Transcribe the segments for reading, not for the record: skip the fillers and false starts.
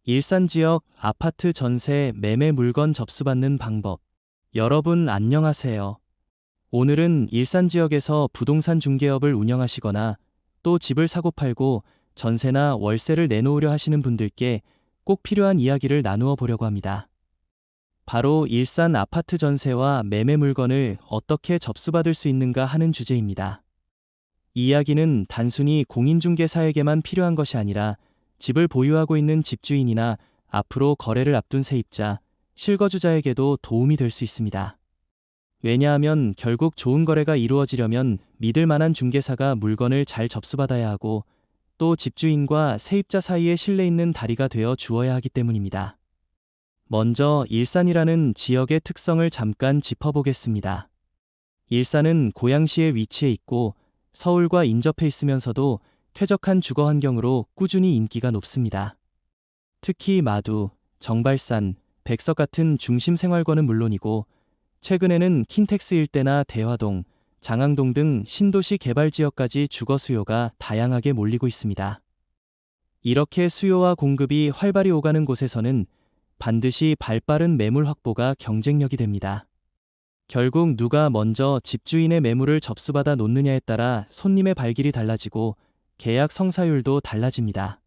일산 지역 아파트 전세 매매 물건 접수받는 방법. 여러분 안녕하세요. 오늘은 일산 지역에서 부동산 중개업을 운영하시거나 또 집을 사고 팔고 전세나 월세를 내놓으려 하시는 분들께 꼭 필요한 이야기를 나누어 보려고 합니다. 바로 일산 아파트 전세와 매매 물건을 어떻게 접수받을 수 있는가 하는 주제입니다. 이 이야기는 단순히 공인중개사에게만 필요한 것이 아니라 집을 보유하고 있는 집주인이나 앞으로 거래를 앞둔 세입자, 실거주자에게도 도움이 될 수 있습니다. 왜냐하면 결국 좋은 거래가 이루어지려면 믿을 만한 중개사가 물건을 잘 접수받아야 하고 또 집주인과 세입자 사이에 신뢰 있는 다리가 되어 주어야 하기 때문입니다. 먼저 일산이라는 지역의 특성을 잠깐 짚어보겠습니다. 일산은 고양시에 위치해 있고 서울과 인접해 있으면서도 쾌적한 주거 환경으로 꾸준히 인기가 높습니다. 특히 마두, 정발산, 백석 같은 중심 생활권은 물론이고 최근에는 킨텍스 일대나 대화동, 장항동 등 신도시 개발 지역까지 주거 수요가 다양하게 몰리고 있습니다. 이렇게 수요와 공급이 활발히 오가는 곳에서는 반드시 발빠른 매물 확보가 경쟁력이 됩니다. 결국 누가 먼저 집주인의 매물을 접수받아 놓느냐에 따라 손님의 발길이 달라지고 계약 성사율도 달라집니다.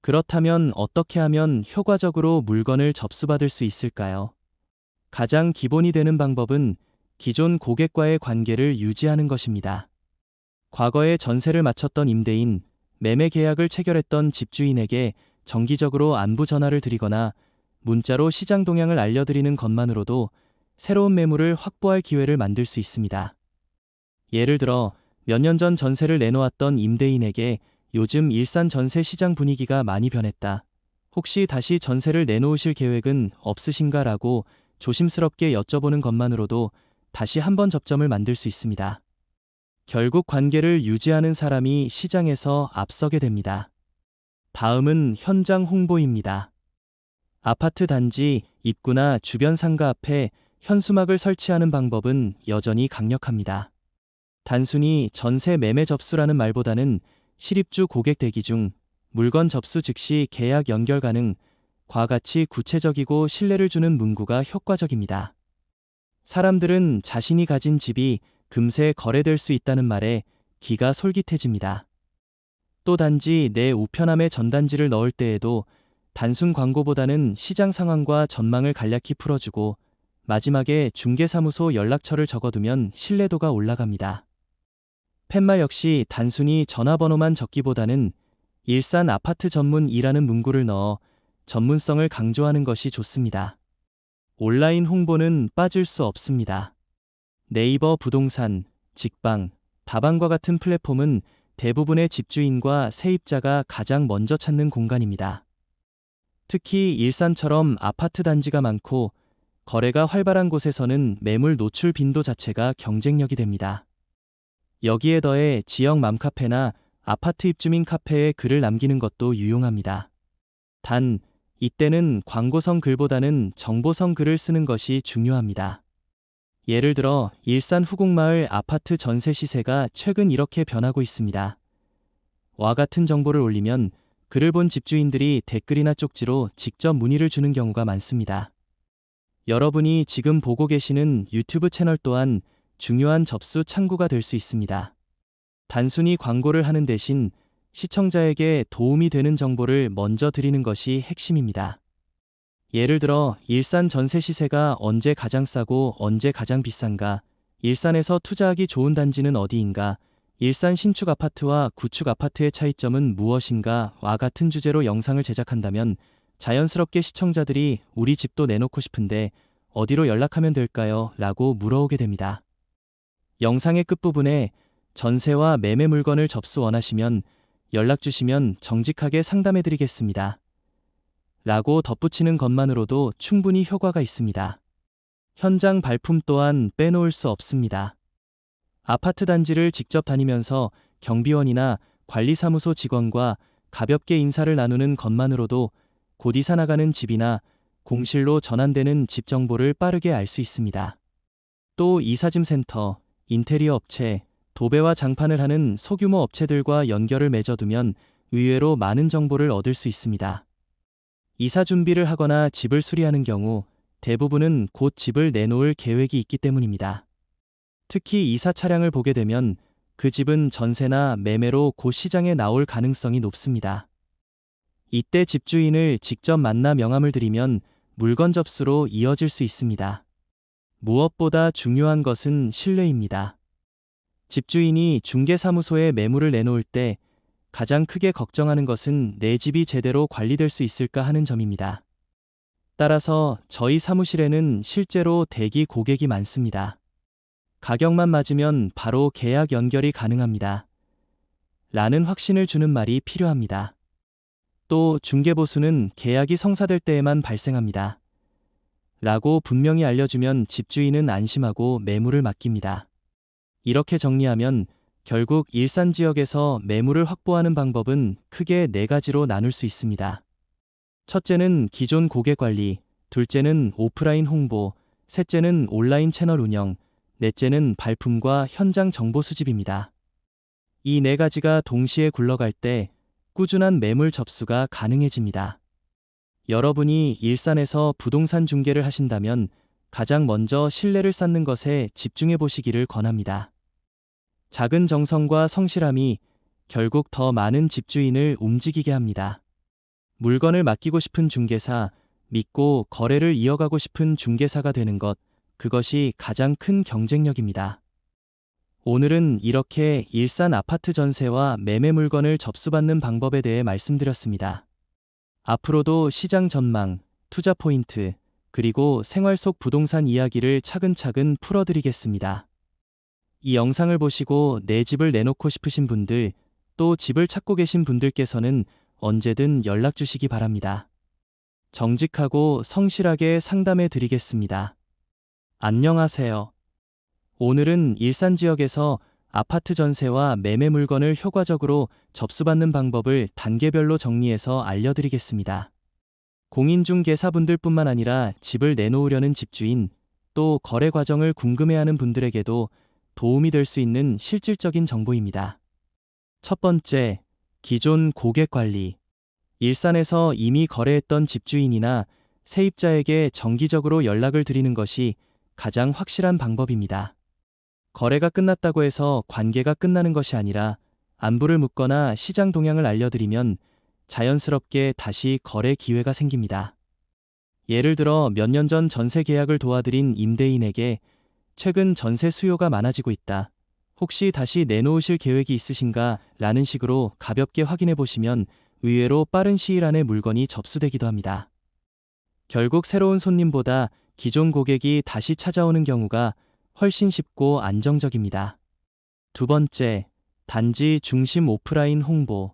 그렇다면 어떻게 하면 효과적으로 물건을 접수받을 수 있을까요? 가장 기본이 되는 방법은 기존 고객과의 관계를 유지하는 것입니다. 과거에 전세를 마쳤던 임대인, 매매 계약을 체결했던 집주인에게 정기적으로 안부 전화를 드리거나 문자로 시장 동향을 알려드리는 것만으로도 새로운 매물을 확보할 기회를 만들 수 있습니다. 예를 들어 몇 년 전 전세를 내놓았던 임대인에게 요즘 일산 전세 시장 분위기가 많이 변했다. 혹시 다시 전세를 내놓으실 계획은 없으신가? 라고 조심스럽게 여쭤보는 것만으로도 다시 한번 접점을 만들 수 있습니다. 결국 관계를 유지하는 사람이 시장에서 앞서게 됩니다. 다음은 현장 홍보입니다. 아파트 단지, 입구나 주변 상가 앞에 현수막을 설치하는 방법은 여전히 강력합니다. 단순히 전세 매매 접수라는 말보다는 실입주 고객 대기 중, 물건 접수 즉시 계약 연결 가능, 과 같이 구체적이고 신뢰를 주는 문구가 효과적입니다. 사람들은 자신이 가진 집이 금세 거래될 수 있다는 말에 귀가 솔깃해집니다. 또 단지 내 우편함에 전단지를 넣을 때에도 단순 광고보다는 시장 상황과 전망을 간략히 풀어주고 마지막에 중개사무소 연락처를 적어두면 신뢰도가 올라갑니다. 팻말 역시 단순히 전화번호만 적기보다는 일산 아파트 전문이라는 문구를 넣어 전문성을 강조하는 것이 좋습니다. 온라인 홍보는 빠질 수 없습니다. 네이버 부동산, 직방, 다방과 같은 플랫폼은 대부분의 집주인과 세입자가 가장 먼저 찾는 공간입니다. 특히 일산처럼 아파트 단지가 많고 거래가 활발한 곳에서는 매물 노출 빈도 자체가 경쟁력이 됩니다. 여기에 더해 지역 맘카페나 아파트 입주민 카페에 글을 남기는 것도 유용합니다. 단, 이때는 광고성 글보다는 정보성 글을 쓰는 것이 중요합니다. 예를 들어 일산 후곡마을 아파트 전세 시세가 최근 이렇게 변하고 있습니다. 와 같은 정보를 올리면 글을 본 집주인들이 댓글이나 쪽지로 직접 문의를 주는 경우가 많습니다. 여러분이 지금 보고 계시는 유튜브 채널 또한 중요한 접수 창구가 될 수 있습니다. 단순히 광고를 하는 대신 시청자에게 도움이 되는 정보를 먼저 드리는 것이 핵심입니다. 예를 들어 일산 전세 시세가 언제 가장 싸고 언제 가장 비싼가, 일산에서 투자하기 좋은 단지는 어디인가, 일산 신축 아파트와 구축 아파트의 차이점은 무엇인가 와 같은 주제로 영상을 제작한다면 자연스럽게 시청자들이 우리 집도 내놓고 싶은데 어디로 연락하면 될까요? 라고 물어오게 됩니다. 영상의 끝부분에 전세와 매매 물건을 접수 원하시면 연락 주시면 정직하게 상담해드리겠습니다. 라고 덧붙이는 것만으로도 충분히 효과가 있습니다. 현장 발품 또한 빼놓을 수 없습니다. 아파트 단지를 직접 다니면서 경비원이나 관리사무소 직원과 가볍게 인사를 나누는 것만으로도 곧 이사 나가는 집이나 공실로 전환되는 집 정보를 빠르게 알 수 있습니다. 또 이사짐센터, 인테리어 업체, 도배와 장판을 하는 소규모 업체들과 연결을 맺어두면 의외로 많은 정보를 얻을 수 있습니다. 이사 준비를 하거나 집을 수리하는 경우 대부분은 곧 집을 내놓을 계획이 있기 때문입니다. 특히 이사 차량을 보게 되면 그 집은 전세나 매매로 곧 시장에 나올 가능성이 높습니다. 이때 집주인을 직접 만나 명함을 드리면 물건 접수로 이어질 수 있습니다. 무엇보다 중요한 것은 신뢰입니다. 집주인이 중개사무소에 매물을 내놓을 때 가장 크게 걱정하는 것은 내 집이 제대로 관리될 수 있을까 하는 점입니다. 따라서 저희 사무실에는 실제로 대기 고객이 많습니다. 가격만 맞으면 바로 계약 연결이 가능합니다. 라는 확신을 주는 말이 필요합니다. 또 중개보수는 계약이 성사될 때에만 발생합니다. 라고 분명히 알려주면 집주인은 안심하고 매물을 맡깁니다. 이렇게 정리하면 결국 일산 지역에서 매물을 확보하는 방법은 크게 4가지로 나눌 수 있습니다. 첫째는 기존 고객 관리, 둘째는 오프라인 홍보, 셋째는 온라인 채널 운영, 넷째는 발품과 현장 정보 수집입니다. 이 4가지가 동시에 굴러갈 때 꾸준한 매물 접수가 가능해집니다. 여러분이 일산에서 부동산 중개를 하신다면 가장 먼저 신뢰를 쌓는 것에 집중해 보시기를 권합니다. 작은 정성과 성실함이 결국 더 많은 집주인을 움직이게 합니다. 물건을 맡기고 싶은 중개사, 믿고 거래를 이어가고 싶은 중개사가 되는 것, 그것이 가장 큰 경쟁력입니다. 오늘은 이렇게 일산 아파트 전세와 매매 물건을 접수받는 방법에 대해 말씀드렸습니다. 앞으로도 시장 전망, 투자 포인트, 그리고 생활 속 부동산 이야기를 차근차근 풀어드리겠습니다. 이 영상을 보시고 내 집을 내놓고 싶으신 분들, 또 집을 찾고 계신 분들께서는 언제든 연락 주시기 바랍니다. 정직하고 성실하게 상담해 드리겠습니다. 안녕하세요. 오늘은 일산 지역에서 아파트 전세와 매매 물건을 효과적으로 접수받는 방법을 단계별로 정리해서 알려드리겠습니다. 공인중개사분들뿐만 아니라 집을 내놓으려는 집주인, 또 거래 과정을 궁금해하는 분들에게도 도움이 될 수 있는 실질적인 정보입니다. 첫 번째, 기존 고객 관리. 일산에서 이미 거래했던 집주인이나 세입자에게 정기적으로 연락을 드리는 것이 가장 확실한 방법입니다. 거래가 끝났다고 해서 관계가 끝나는 것이 아니라 안부를 묻거나 시장 동향을 알려드리면 자연스럽게 다시 거래 기회가 생깁니다. 예를 들어 몇 년 전 전세 계약을 도와드린 임대인에게 최근 전세 수요가 많아지고 있다. 혹시 다시 내놓으실 계획이 있으신가? 라는 식으로 가볍게 확인해 보시면 의외로 빠른 시일 안에 물건이 접수되기도 합니다. 결국 새로운 손님보다 기존 고객이 다시 찾아오는 경우가 훨씬 쉽고 안정적입니다. 두 번째, 단지 중심 오프라인 홍보.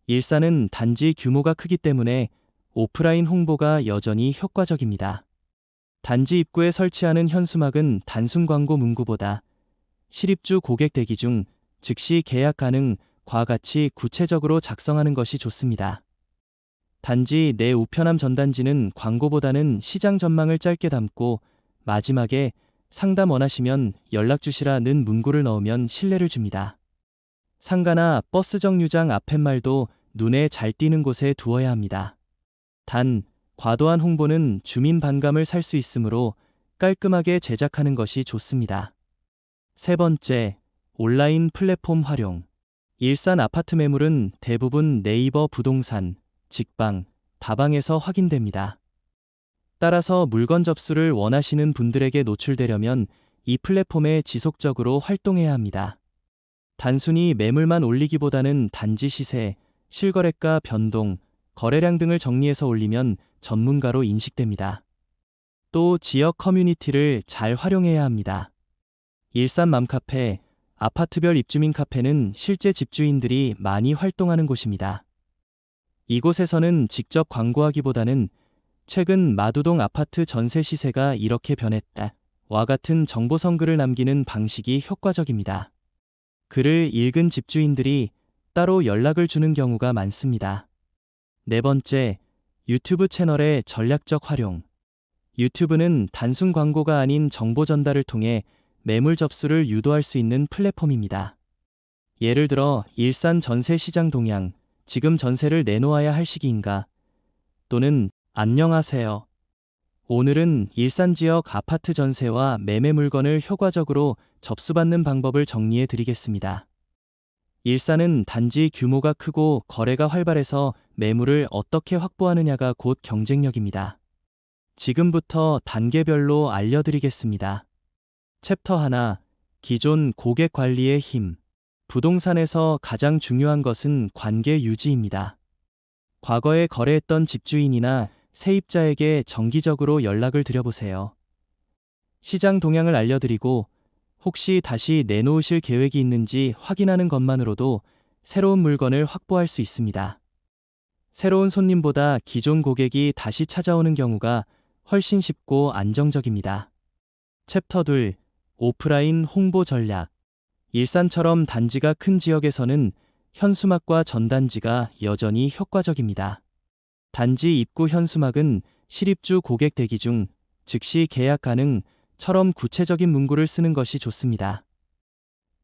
일산은 단지 규모가 크기 때문에 오프라인 홍보가 여전히 효과적입니다. 단지 입구에 설치하는 현수막은 단순 광고 문구보다 실입주 고객 대기 중 즉시 계약 가능과 같이 구체적으로 작성하는 것이 좋습니다. 단지 내 우편함 전단지는 광고보다는 시장 전망을 짧게 담고 마지막에 상담 원하시면 연락 주시라는 문구를 넣으면 신뢰를 줍니다. 상가나 버스 정류장 앞팻말도 눈에 잘 띄는 곳에 두어야 합니다. 단, 과도한 홍보는 주민 반감을 살 수 있으므로 깔끔하게 제작하는 것이 좋습니다. 세 번째, 온라인 플랫폼 활용. 일산 아파트 매물은 대부분 네이버 부동산, 직방, 다방에서 확인됩니다. 따라서 물건 접수를 원하시는 분들에게 노출되려면 이 플랫폼에 지속적으로 활동해야 합니다. 단순히 매물만 올리기보다는 단지 시세, 실거래가 변동, 거래량 등을 정리해서 올리면 전문가로 인식됩니다. 또 지역 커뮤니티를 잘 활용해야 합니다. 일산 맘카페, 아파트별 입주민 카페는 실제 집주인들이 많이 활동하는 곳입니다. 이곳에서는 직접 광고하기보다는 최근 마두동 아파트 전세 시세가 이렇게 변했다 와 같은 정보성 글을 남기는 방식이 효과적입니다. 글을 읽은 집주인들이 따로 연락을 주는 경우가 많습니다. 네 번째, 유튜브 채널의 전략적 활용. 유튜브는 단순 광고가 아닌 정보 전달을 통해 매물 접수를 유도할 수 있는 플랫폼입니다. 예를 들어 일산 전세 시장 동향, 지금 전세를 내놓아야 할 시기인가? 또는 안녕하세요. 오늘은 일산 지역 아파트 전세와 매매 물건을 효과적으로 접수받는 방법을 정리해 드리겠습니다. 일산은 단지 규모가 크고 거래가 활발해서 매물을 어떻게 확보하느냐가 곧 경쟁력입니다. 지금부터 단계별로 알려드리겠습니다. 챕터 1. 기존 고객 관리의 힘. 부동산에서 가장 중요한 것은 관계 유지입니다. 과거에 거래했던 집주인이나 세입자에게 정기적으로 연락을 드려보세요. 시장 동향을 알려드리고 혹시 다시 내놓으실 계획이 있는지 확인하는 것만으로도 새로운 물건을 확보할 수 있습니다. 새로운 손님보다 기존 고객이 다시 찾아오는 경우가 훨씬 쉽고 안정적입니다. 챕터 2. 오프라인 홍보 전략. 일산처럼 단지가 큰 지역에서는 현수막과 전단지가 여전히 효과적입니다. 단지 입구 현수막은 실입주 고객 대기 중 즉시 계약 가능처럼 구체적인 문구를 쓰는 것이 좋습니다.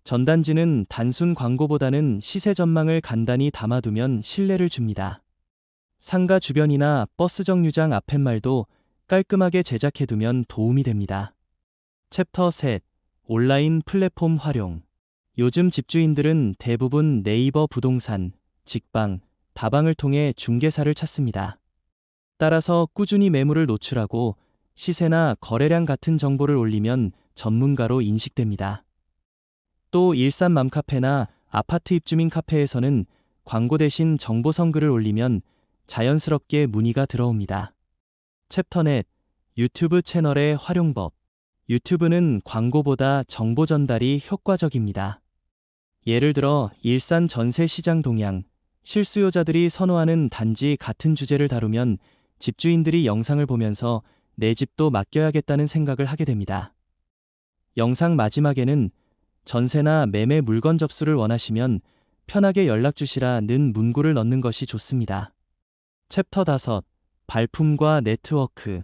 전단지는 단순 광고보다는 시세 전망을 간단히 담아두면 신뢰를 줍니다. 상가 주변이나 버스 정류장 앞팻말도 깔끔하게 제작해두면 도움이 됩니다. 챕터 3. 온라인 플랫폼 활용. 요즘 집주인들은 대부분 네이버 부동산, 직방, 다방을 통해 중개사를 찾습니다. 따라서 꾸준히 매물을 노출하고 시세나 거래량 같은 정보를 올리면 전문가로 인식됩니다. 또 일산 맘카페나 아파트 입주민 카페에서는 광고 대신 정보성 글을 올리면 자연스럽게 문의가 들어옵니다. 챕터 넷. 유튜브 채널의 활용법. 유튜브는 광고보다 정보 전달이 효과적입니다. 예를 들어 일산 전세 시장 동향, 실수요자들이 선호하는 단지 같은 주제를 다루면 집주인들이 영상을 보면서 내 집도 맡겨야겠다는 생각을 하게 됩니다. 영상 마지막에는 전세나 매매 물건 접수를 원하시면 편하게 연락 주시라는 문구를 넣는 것이 좋습니다. 챕터 5. 발품과 네트워크.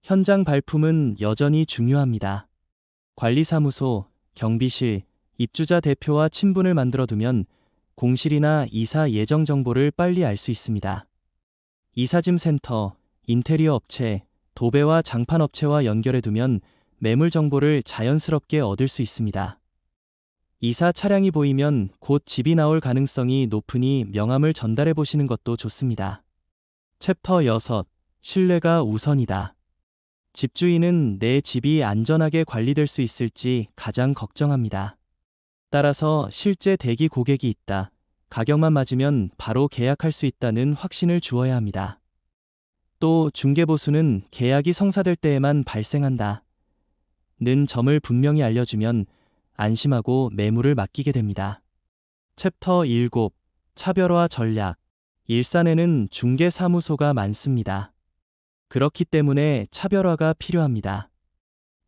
현장 발품은 여전히 중요합니다. 관리사무소, 경비실, 입주자 대표와 친분을 만들어두면 공실이나 이사 예정 정보를 빨리 알 수 있습니다. 이사짐 센터, 인테리어 업체, 도배와 장판 업체와 연결해두면 매물 정보를 자연스럽게 얻을 수 있습니다. 이사 차량이 보이면 곧 집이 나올 가능성이 높으니 명함을 전달해 보시는 것도 좋습니다. 챕터 6. 신뢰가 우선이다. 집주인은 내 집이 안전하게 관리될 수 있을지 가장 걱정합니다. 따라서 실제 대기 고객이 있다, 가격만 맞으면 바로 계약할 수 있다는 확신을 주어야 합니다. 또 중개보수는 계약이 성사될 때에만 발생한다 는 점을 분명히 알려주면 안심하고 매물을 맡기게 됩니다. 챕터 7. 차별화 전략. 일산에는 중개사무소가 많습니다. 그렇기 때문에 차별화가 필요합니다.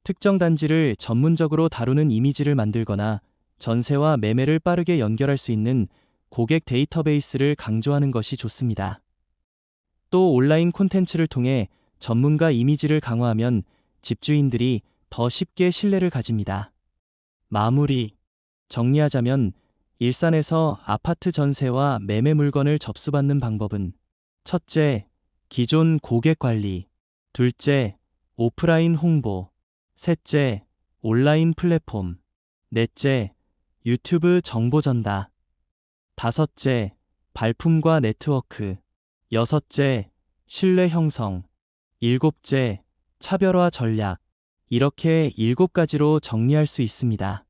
특정 단지를 전문적으로 다루는 이미지를 만들거나 전세와 매매를 빠르게 연결할 수 있는 고객 데이터베이스를 강조하는 것이 좋습니다. 또 온라인 콘텐츠를 통해 전문가 이미지를 강화하면 집주인들이 더 쉽게 신뢰를 가집니다. 마무리. 정리하자면 일산에서 아파트 전세와 매매 물건을 접수받는 방법은 첫째, 기존 고객 관리. 둘째, 오프라인 홍보. 셋째, 온라인 플랫폼. 넷째, 유튜브 정보 전달. 다섯째, 발품과 네트워크. 여섯째, 신뢰 형성. 일곱째, 차별화 전략. 이렇게 7가지로 정리할 수 있습니다.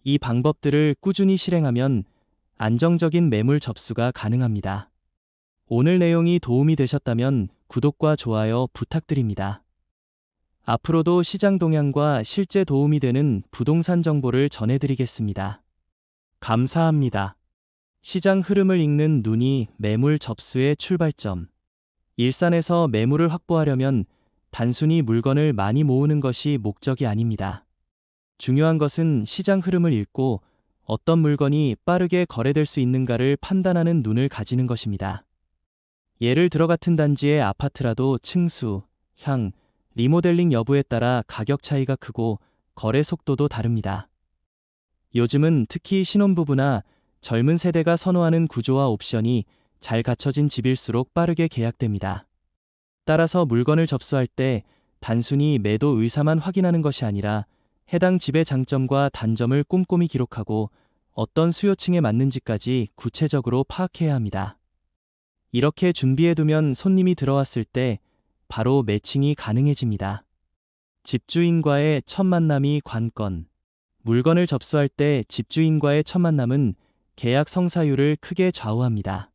이 방법들을 꾸준히 실행하면 안정적인 매물 접수가 가능합니다. 오늘 내용이 도움이 되셨다면 구독과 좋아요 부탁드립니다. 앞으로도 시장 동향과 실제 도움이 되는 부동산 정보를 전해드리겠습니다. 감사합니다. 시장 흐름을 읽는 눈이 매물 접수의 출발점. 일산에서 매물을 확보하려면 단순히 물건을 많이 모으는 것이 목적이 아닙니다. 중요한 것은 시장 흐름을 읽고 어떤 물건이 빠르게 거래될 수 있는가를 판단하는 눈을 가지는 것입니다. 예를 들어 같은 단지의 아파트라도 층수, 향, 리모델링 여부에 따라 가격 차이가 크고 거래 속도도 다릅니다. 요즘은 특히 신혼부부나 젊은 세대가 선호하는 구조와 옵션이 잘 갖춰진 집일수록 빠르게 계약됩니다. 따라서 물건을 접수할 때 단순히 매도 의사만 확인하는 것이 아니라 해당 집의 장점과 단점을 꼼꼼히 기록하고 어떤 수요층에 맞는지까지 구체적으로 파악해야 합니다. 이렇게 준비해두면 손님이 들어왔을 때 바로 매칭이 가능해집니다. 집주인과의 첫 만남이 관건. 물건을 접수할 때 집주인과의 첫 만남은 계약 성사율을 크게 좌우합니다.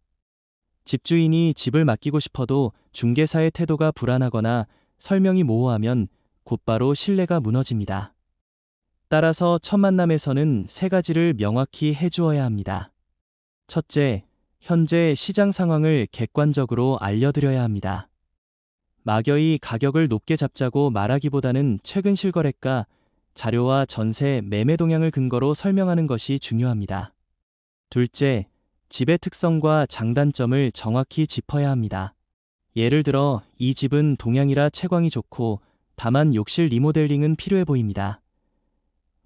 집주인이 집을 맡기고 싶어도 중개사의 태도가 불안하거나 설명이 모호하면 곧바로 신뢰가 무너집니다. 따라서 첫 만남에서는 세 가지를 명확히 해주어야 합니다. 첫째, 현재 시장 상황을 객관적으로 알려드려야 합니다. 막연히 가격을 높게 잡자고 말하기보다는 최근 실거래가, 자료와 전세, 매매 동향을 근거로 설명하는 것이 중요합니다. 둘째, 집의 특성과 장단점을 정확히 짚어야 합니다. 예를 들어, 이 집은 동향이라 채광이 좋고 다만 욕실 리모델링은 필요해 보입니다.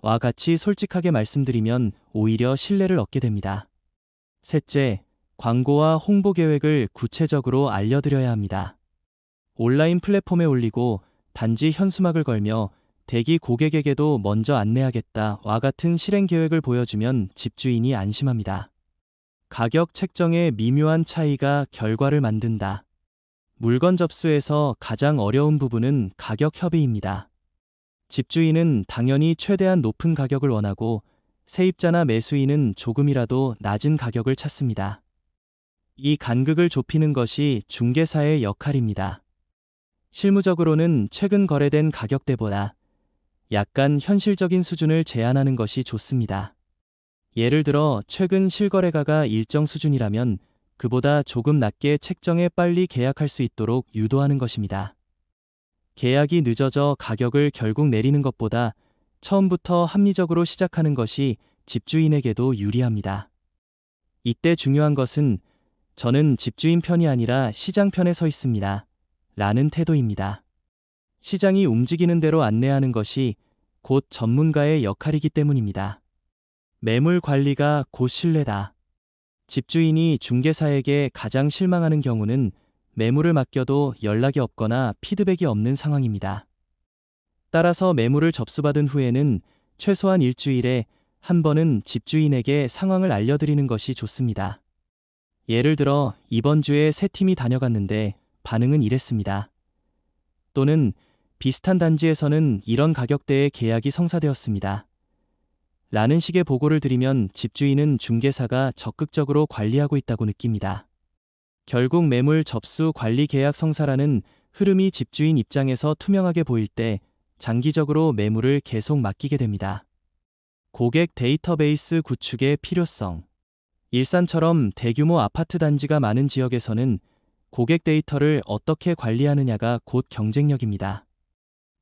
와 같이 솔직하게 말씀드리면 오히려 신뢰를 얻게 됩니다. 셋째, 광고와 홍보 계획을 구체적으로 알려드려야 합니다. 온라인 플랫폼에 올리고 단지 현수막을 걸며 대기 고객에게도 먼저 안내하겠다와 같은 실행 계획을 보여주면 집주인이 안심합니다. 가격 책정의 미묘한 차이가 결과를 만든다. 물건 접수에서 가장 어려운 부분은 가격 협의입니다. 집주인은 당연히 최대한 높은 가격을 원하고 세입자나 매수인은 조금이라도 낮은 가격을 찾습니다. 이 간극을 좁히는 것이 중개사의 역할입니다. 실무적으로는 최근 거래된 가격대보다 약간 현실적인 수준을 제안하는 것이 좋습니다. 예를 들어 최근 실거래가가 일정 수준이라면 그보다 조금 낮게 책정해 빨리 계약할 수 있도록 유도하는 것입니다. 계약이 늦어져 가격을 결국 내리는 것보다 처음부터 합리적으로 시작하는 것이 집주인에게도 유리합니다. 이때 중요한 것은 저는 집주인 편이 아니라 시장 편에 서 있습니다. 라는 태도입니다. 시장이 움직이는 대로 안내하는 것이 곧 전문가의 역할이기 때문입니다. 매물 관리가 곧 신뢰다. 집주인이 중개사에게 가장 실망하는 경우는 매물을 맡겨도 연락이 없거나 피드백이 없는 상황입니다. 따라서 매물을 접수받은 후에는 최소한 일주일에 한 번은 집주인에게 상황을 알려드리는 것이 좋습니다. 예를 들어 이번 주에 세 팀이 다녀갔는데 반응은 이랬습니다. 또는 비슷한 단지에서는 이런 가격대의 계약이 성사되었습니다. 라는 식의 보고를 드리면 집주인은 중개사가 적극적으로 관리하고 있다고 느낍니다. 결국 매물 접수 관리 계약 성사라는 흐름이 집주인 입장에서 투명하게 보일 때 장기적으로 매물을 계속 맡기게 됩니다. 고객 데이터베이스 구축의 필요성. 일산처럼 대규모 아파트 단지가 많은 지역에서는 고객 데이터를 어떻게 관리하느냐가 곧 경쟁력입니다.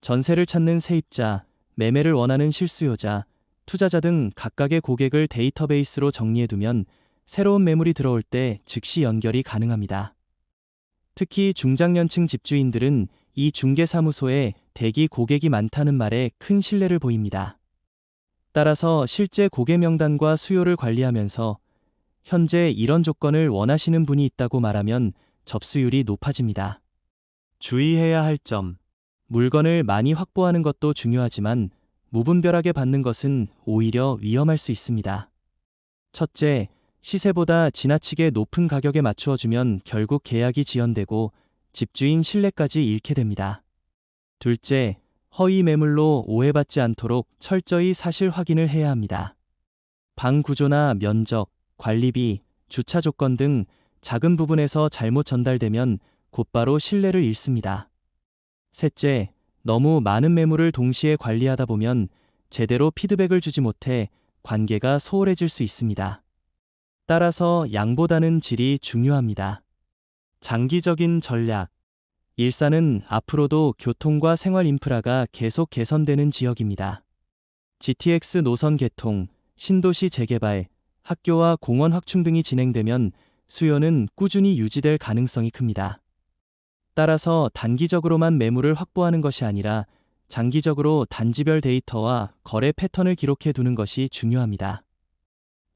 전세를 찾는 세입자, 매매를 원하는 실수요자, 투자자 등 각각의 고객을 데이터베이스로 정리해두면 새로운 매물이 들어올 때 즉시 연결이 가능합니다. 특히 중장년층 집주인들은 이 중개사무소에 대기 고객이 많다는 말에 큰 신뢰를 보입니다. 따라서 실제 고객 명단과 수요를 관리하면서 현재 이런 조건을 원하시는 분이 있다고 말하면 접수율이 높아집니다. 주의해야 할 점. 물건을 많이 확보하는 것도 중요하지만 무분별하게 받는 것은 오히려 위험할 수 있습니다. 첫째, 시세보다 지나치게 높은 가격에 맞추어 주면 결국 계약이 지연되고 집주인 신뢰까지 잃게 됩니다. 둘째, 허위 매물로 오해받지 않도록 철저히 사실 확인을 해야 합니다. 방 구조나 면적, 관리비, 주차 조건 등 작은 부분에서 잘못 전달되면 곧바로 신뢰를 잃습니다. 셋째, 너무 많은 매물을 동시에 관리하다 보면 제대로 피드백을 주지 못해 관계가 소홀해질 수 있습니다. 따라서 양보다는 질이 중요합니다. 장기적인 전략. 일산은 앞으로도 교통과 생활 인프라가 계속 개선되는 지역입니다. GTX 노선 개통, 신도시 재개발, 학교와 공원 확충 등이 진행되면 수요는 꾸준히 유지될 가능성이 큽니다. 따라서 단기적으로만 매물을 확보하는 것이 아니라 장기적으로 단지별 데이터와 거래 패턴을 기록해 두는 것이 중요합니다.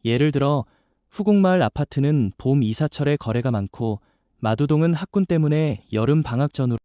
예를 들어 후곡마을 아파트는 봄 이사철에 거래가 많고 마두동은 학군 때문에 여름 방학 전후로